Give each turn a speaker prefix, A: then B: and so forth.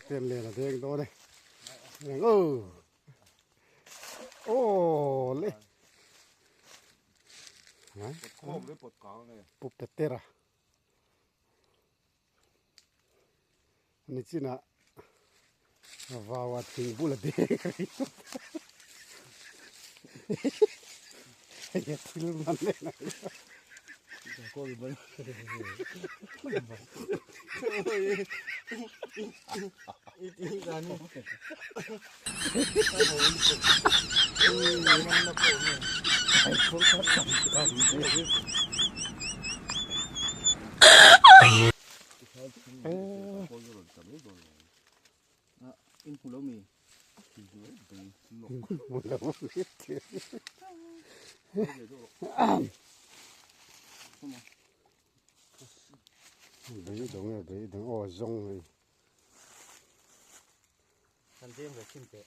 A: เต็มเลยนะเด้งโตเลยโอ้เลยปวดโค้งหรือปวดกองเลยปุบเตระอันนี้จีน่ะว่าว่าถึงบุลเด้งอย่าทิ้งมันเลยนะก็อยู่บนอีกการนี้มันน่ะผมไอ้คนขับต้องin pulau mi pulau đấy đúng rồi đấy đúng rồi rong rồi. Thân thêm là chim tệ.